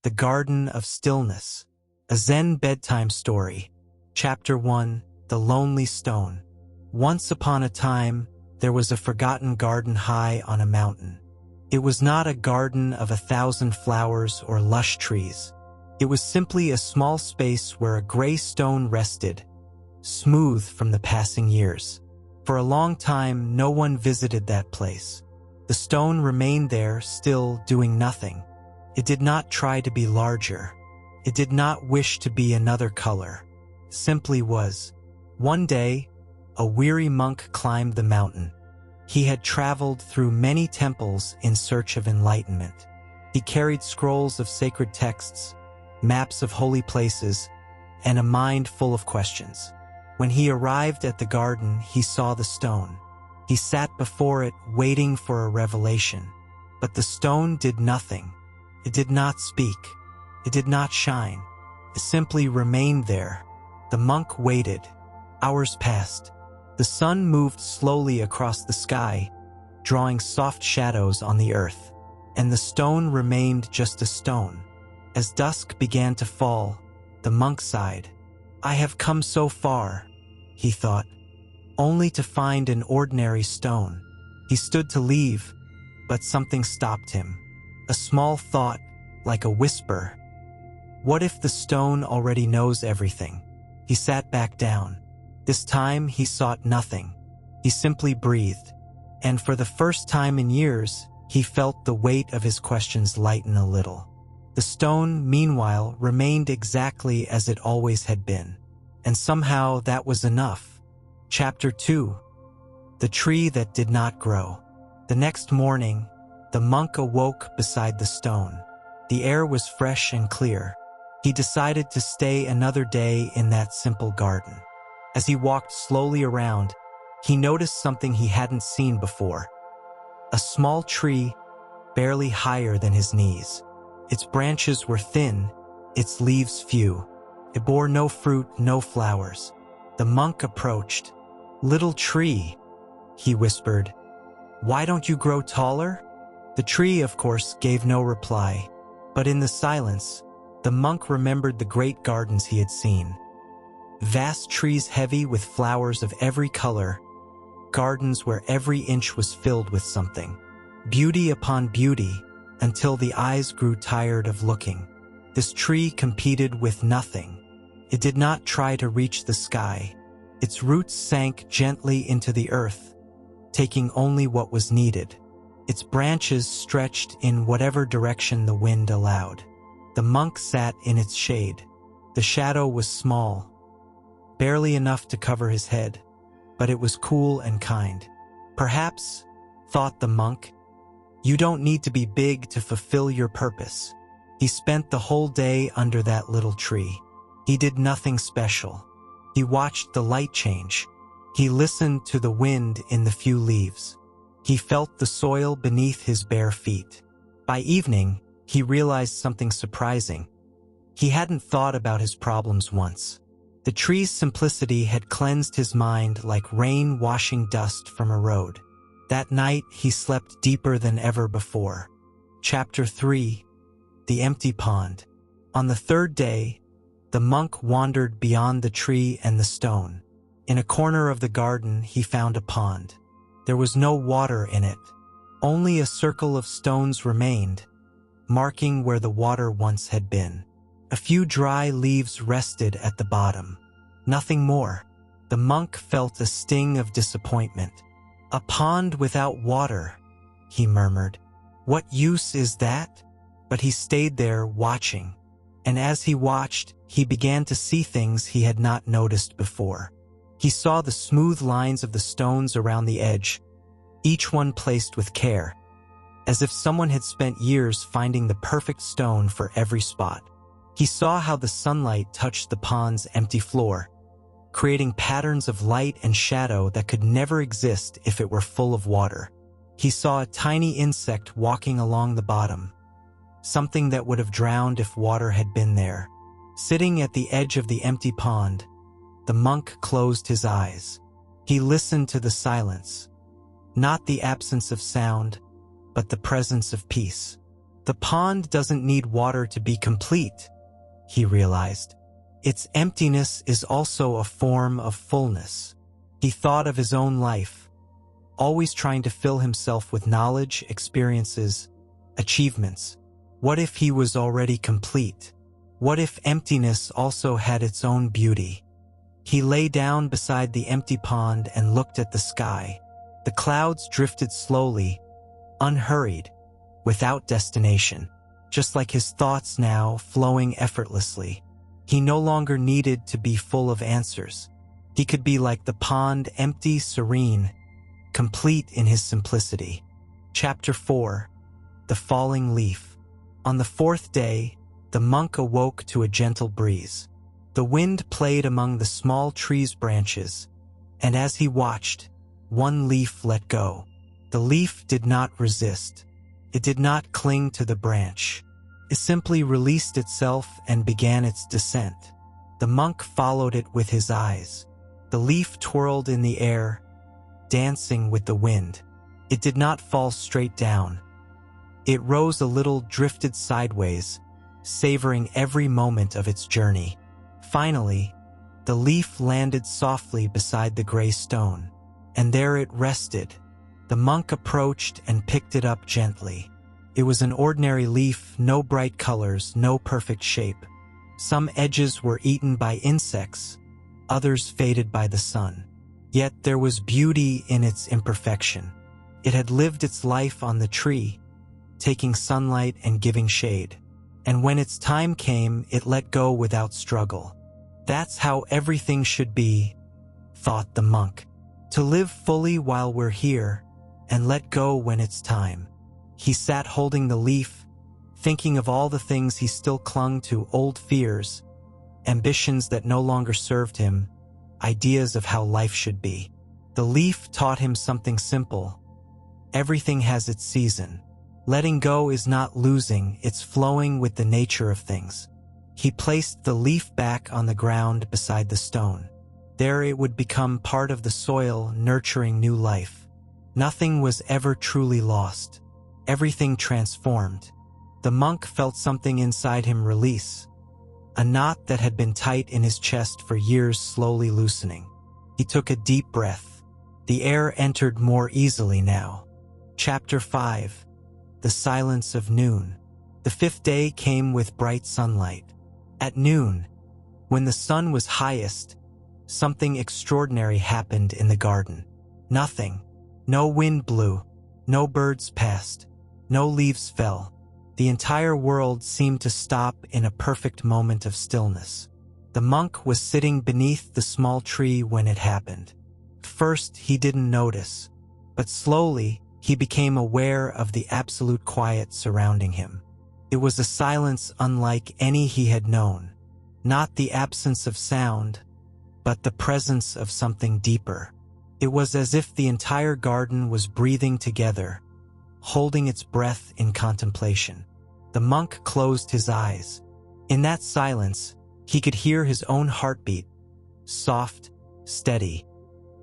The Garden of Stillness, a Zen bedtime story. Chapter 1, The Lonely Stone. Once upon a time, there was a forgotten garden high on a mountain. It was not a garden of 1,000 flowers or lush trees. It was simply a small space where a gray stone rested, smooth from the passing years. For a long time, no one visited that place. The stone remained there, still doing nothing. It did not try to be larger. It did not wish to be another color. It simply was. One day, a weary monk climbed the mountain. He had traveled through many temples in search of enlightenment. He carried scrolls of sacred texts, maps of holy places, and a mind full of questions. When he arrived at the garden, he saw the stone. He sat before it, waiting for a revelation. But the stone did nothing. It did not speak. It did not shine. It simply remained there. The monk waited. Hours passed. The sun moved slowly across the sky, drawing soft shadows on the earth. And the stone remained just a stone. As dusk began to fall, the monk sighed. "I have come so far," he thought, only to find an ordinary stone. He stood to leave, but something stopped him. A small thought, like a whisper. What if the stone already knows everything? He sat back down. This time he sought nothing. He simply breathed. And for the first time in years, he felt the weight of his questions lighten a little. The stone, meanwhile, remained exactly as it always had been. And somehow that was enough. Chapter 2. The Tree That Did Not Grow. The next morning, the monk awoke beside the stone. The air was fresh and clear. He decided to stay another day in that simple garden. As he walked slowly around, he noticed something he hadn't seen before. A small tree, barely higher than his knees. Its branches were thin, its leaves few. It bore no fruit, no flowers. The monk approached. "Little tree," he whispered, "why don't you grow taller?" The tree, of course, gave no reply. But in the silence, the monk remembered the great gardens he had seen. Vast trees heavy with flowers of every color. Gardens where every inch was filled with something. Beauty upon beauty, until the eyes grew tired of looking. This tree competed with nothing. It did not try to reach the sky. Its roots sank gently into the earth, taking only what was needed. Its branches stretched in whatever direction the wind allowed. The monk sat in its shade. The shadow was small, barely enough to cover his head, but it was cool and kind. Perhaps, thought the monk, you don't need to be big to fulfill your purpose. He spent the whole day under that little tree. He did nothing special. He watched the light change. He listened to the wind in the few leaves. He felt the soil beneath his bare feet. By evening, he realized something surprising. He hadn't thought about his problems once. The tree's simplicity had cleansed his mind like rain washing dust from a road. That night, he slept deeper than ever before. Chapter 3. The Empty Pond. On the third day, the monk wandered beyond the tree and the stone. In a corner of the garden, he found a pond. There was no water in it. Only a circle of stones remained, marking where the water once had been. A few dry leaves rested at the bottom. Nothing more. The monk felt a sting of disappointment. "A pond without water," he murmured. "What use is that?" But he stayed there watching. And as he watched, he began to see things he had not noticed before. He saw the smooth lines of the stones around the edge, each one placed with care, as if someone had spent years finding the perfect stone for every spot. He saw how the sunlight touched the pond's empty floor, creating patterns of light and shadow that could never exist if it were full of water. He saw a tiny insect walking along the bottom, something that would have drowned if water had been there. Sitting at the edge of the empty pond, the monk closed his eyes. He listened to the silence, not the absence of sound, but the presence of peace. The pond doesn't need water to be complete, he realized. Its emptiness is also a form of fullness. He thought of his own life, always trying to fill himself with knowledge, experiences, achievements. What if he was already complete? What if emptiness also had its own beauty? He lay down beside the empty pond and looked at the sky. The clouds drifted slowly, unhurried, without destination, just like his thoughts now, flowing effortlessly. He no longer needed to be full of answers. He could be like the pond, empty, serene, complete in his simplicity. Chapter 4. The Falling Leaf. On the fourth day, the monk awoke to a gentle breeze. The wind played among the small trees' branches, and as he watched, one leaf let go. The leaf did not resist. It did not cling to the branch. It simply released itself and began its descent. The monk followed it with his eyes. The leaf twirled in the air, dancing with the wind. It did not fall straight down. It rose a little, drifted sideways, savoring every moment of its journey. Finally, the leaf landed softly beside the gray stone, and there it rested. The monk approached and picked it up gently. It was an ordinary leaf, no bright colors, no perfect shape. Some edges were eaten by insects, others faded by the sun. Yet there was beauty in its imperfection. It had lived its life on the tree, taking sunlight and giving shade. And when its time came, it let go without struggle. That's how everything should be, thought the monk. To live fully while we're here, and let go when it's time. He sat holding the leaf, thinking of all the things he still clung to, old fears, ambitions that no longer served him, ideas of how life should be. The leaf taught him something simple. Everything has its season. Letting go is not losing, it's flowing with the nature of things. He placed the leaf back on the ground beside the stone. There it would become part of the soil, nurturing new life. Nothing was ever truly lost. Everything transformed. The monk felt something inside him release. A knot that had been tight in his chest for years slowly loosening. He took a deep breath. The air entered more easily now. Chapter 5. The Silence of Noon. The fifth day came with bright sunlight. At noon, when the sun was highest, something extraordinary happened in the garden. Nothing. No wind blew, no birds passed, no leaves fell. The entire world seemed to stop in a perfect moment of stillness. The monk was sitting beneath the small tree when it happened. First, he didn't notice, but slowly he became aware of the absolute quiet surrounding him. It was a silence unlike any he had known, not the absence of sound, but the presence of something deeper. It was as if the entire garden was breathing together, holding its breath in contemplation. The monk closed his eyes. In that silence, he could hear his own heartbeat, soft, steady,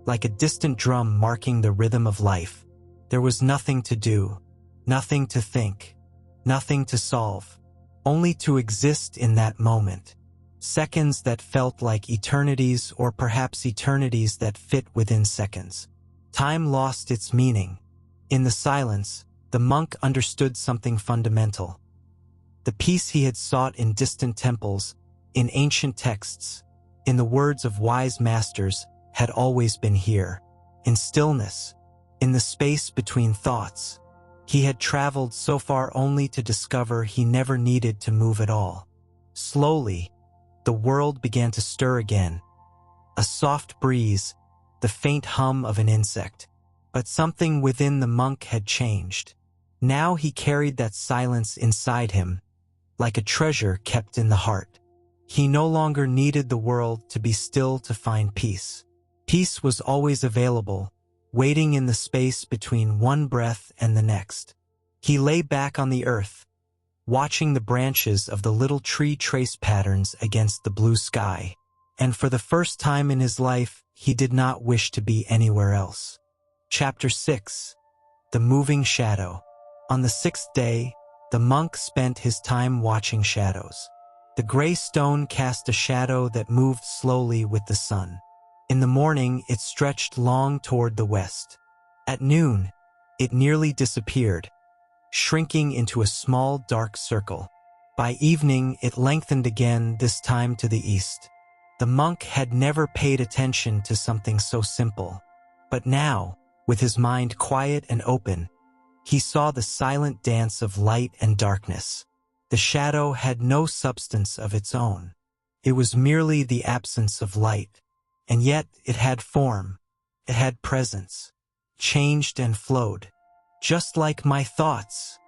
like a distant drum marking the rhythm of life. There was nothing to do, nothing to think, nothing to solve, only to exist in that moment. Seconds that felt like eternities, or perhaps eternities that fit within seconds. Time lost its meaning. In the silence, the monk understood something fundamental. The peace he had sought in distant temples, in ancient texts, in the words of wise masters, had always been here. In stillness, in the space between thoughts. He had traveled so far only to discover he never needed to move at all. Slowly, the world began to stir again. A soft breeze, the faint hum of an insect. But something within the monk had changed. Now he carried that silence inside him, like a treasure kept in the heart. He no longer needed the world to be still to find peace. Peace was always available, waiting in the space between one breath and the next. He lay back on the earth, watching the branches of the little tree trace patterns against the blue sky. And for the first time in his life, he did not wish to be anywhere else. Chapter 6. The Moving Shadow. On the sixth day, the monk spent his time watching shadows. The gray stone cast a shadow that moved slowly with the sun. In the morning, it stretched long toward the west. At noon, it nearly disappeared, shrinking into a small dark circle. By evening, it lengthened again, this time to the east. The monk had never paid attention to something so simple. But now, with his mind quiet and open, he saw the silent dance of light and darkness. The shadow had no substance of its own. It was merely the absence of light. And yet it had form. It had presence. Changed and flowed. Just like my thoughts,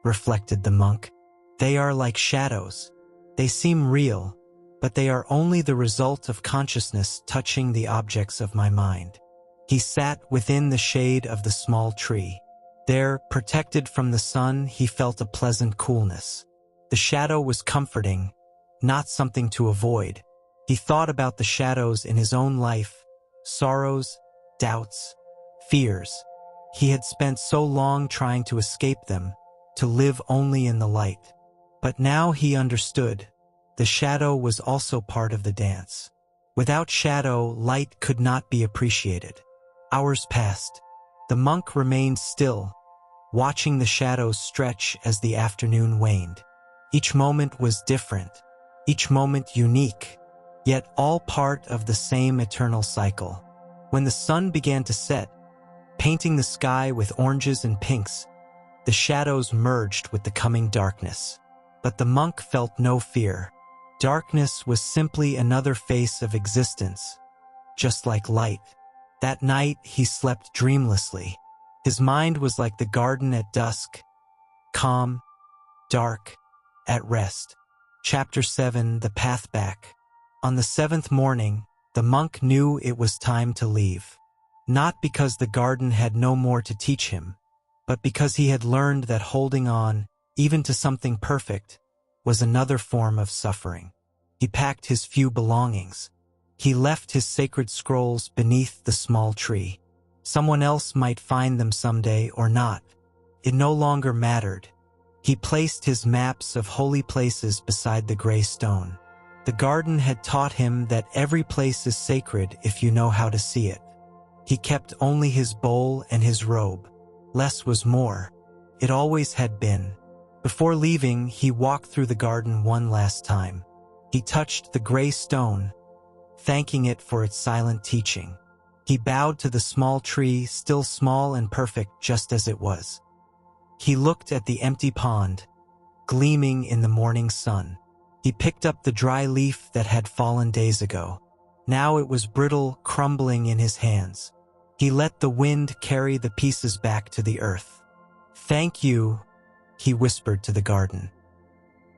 reflected the monk. They are like shadows. They seem real, but they are only the result of consciousness touching the objects of my mind. He sat within the shade of the small tree. There, protected from the sun, he felt a pleasant coolness. The shadow was comforting, not something to avoid. He thought about the shadows in his own life, sorrows, doubts, fears. He had spent so long trying to escape them, to live only in the light. But now he understood. The shadow was also part of the dance. Without shadow, light could not be appreciated. Hours passed. The monk remained still, watching the shadows stretch as the afternoon waned. Each moment was different, each moment unique, yet all part of the same eternal cycle. When the sun began to set, painting the sky with oranges and pinks, the shadows merged with the coming darkness. But the monk felt no fear. Darkness was simply another face of existence, just like light. That night, he slept dreamlessly. His mind was like the garden at dusk, calm, dark, at rest. Chapter 7, The Path Back. On the seventh morning, the monk knew it was time to leave. Not because the garden had no more to teach him, but because he had learned that holding on, even to something perfect, was another form of suffering. He packed his few belongings. He left his sacred scrolls beneath the small tree. Someone else might find them someday or not. It no longer mattered. He placed his maps of holy places beside the gray stone. The garden had taught him that every place is sacred if you know how to see it. He kept only his bowl and his robe. Less was more. It always had been. Before leaving, he walked through the garden one last time. He touched the gray stone, thanking it for its silent teaching. He bowed to the small tree, still small and perfect just as it was. He looked at the empty pond, gleaming in the morning sun. He picked up the dry leaf that had fallen days ago. Now it was brittle, crumbling in his hands. He let the wind carry the pieces back to the earth. "Thank you," he whispered to the garden,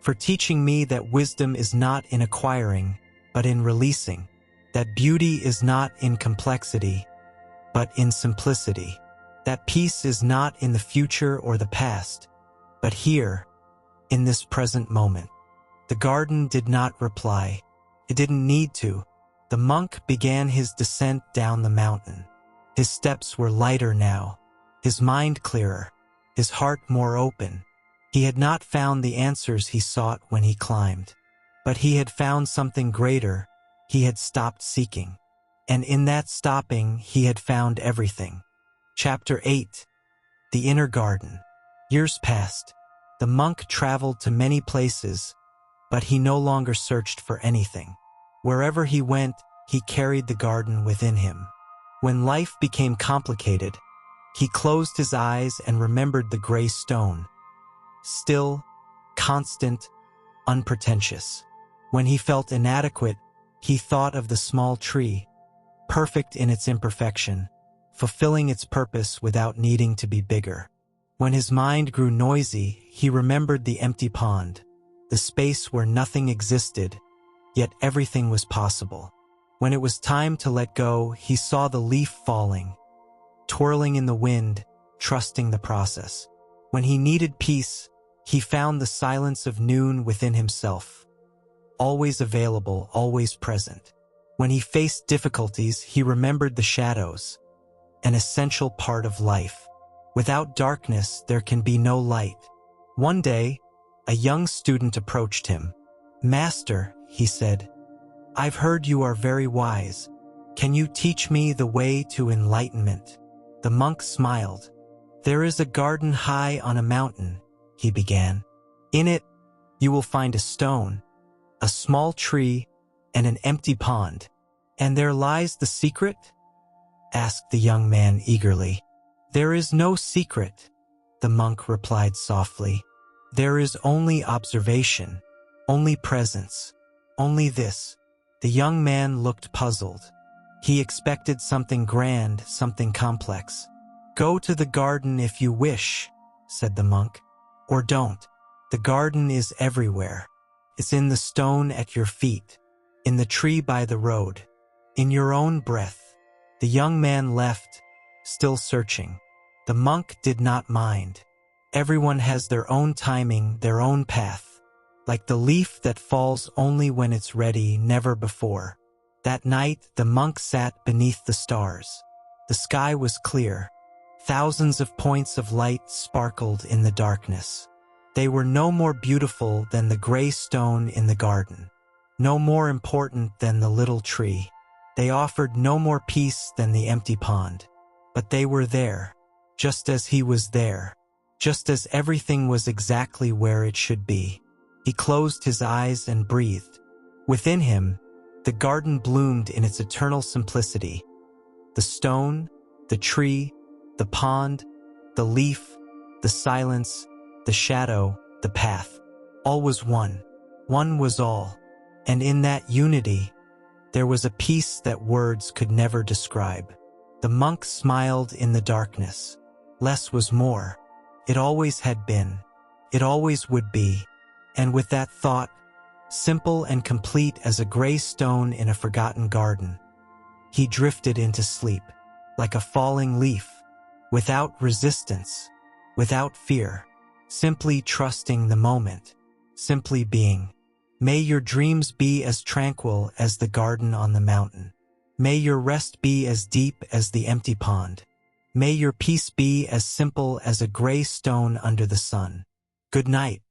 "for teaching me that wisdom is not in acquiring, but in releasing, that beauty is not in complexity, but in simplicity, that peace is not in the future or the past, but here, in this present moment." The garden did not reply. It didn't need to. The monk began his descent down the mountain. His steps were lighter now, his mind clearer, his heart more open. He had not found the answers he sought when he climbed, but he had found something greater. He had stopped seeking, and in that stopping, he had found everything. Chapter 8. The Inner Garden. Years passed. The monk traveled to many places, but he no longer searched for anything. Wherever he went, he carried the garden within him. When life became complicated, he closed his eyes and remembered the gray stone. Still, constant, unpretentious. When he felt inadequate, he thought of the small tree, perfect in its imperfection, fulfilling its purpose without needing to be bigger. When his mind grew noisy, he remembered the empty pond, the space where nothing existed, yet everything was possible. When it was time to let go, he saw the leaf falling, twirling in the wind, trusting the process. When he needed peace, he found the silence of noon within himself, always available, always present. When he faced difficulties, he remembered the shadows, an essential part of life. Without darkness, there can be no light. One day, a young student approached him. "Master," he said, "I've heard you are very wise. Can you teach me the way to enlightenment?" The monk smiled. "There is a garden high on a mountain," he began. "In it, you will find a stone, a small tree, and an empty pond. And there lies the secret?" asked the young man eagerly. "There is no secret," the monk replied softly. "There is only observation, only presence, only this." The young man looked puzzled. He expected something grand, something complex. "Go to the garden if you wish," said the monk. "Or don't. The garden is everywhere. It's in the stone at your feet, in the tree by the road, in your own breath." The young man left, still searching. The monk did not mind. Everyone has their own timing, their own path. Like the leaf that falls only when it's ready, never before. That night, the monk sat beneath the stars. The sky was clear. Thousands of points of light sparkled in the darkness. They were no more beautiful than the gray stone in the garden, no more important than the little tree. They offered no more peace than the empty pond. But they were there, just as he was there, just as everything was exactly where it should be. He closed his eyes and breathed. Within him, the garden bloomed in its eternal simplicity. The stone, the tree, the pond, the leaf, the silence, the shadow, the path. All was one. One was all. And in that unity, there was a peace that words could never describe. The monk smiled in the darkness. Less was more. It always had been. It always would be. And with that thought, simple and complete as a gray stone in a forgotten garden, he drifted into sleep, like a falling leaf, without resistance, without fear, simply trusting the moment, simply being. May your dreams be as tranquil as the garden on the mountain. May your rest be as deep as the empty pond. May your peace be as simple as a gray stone under the sun. Good night.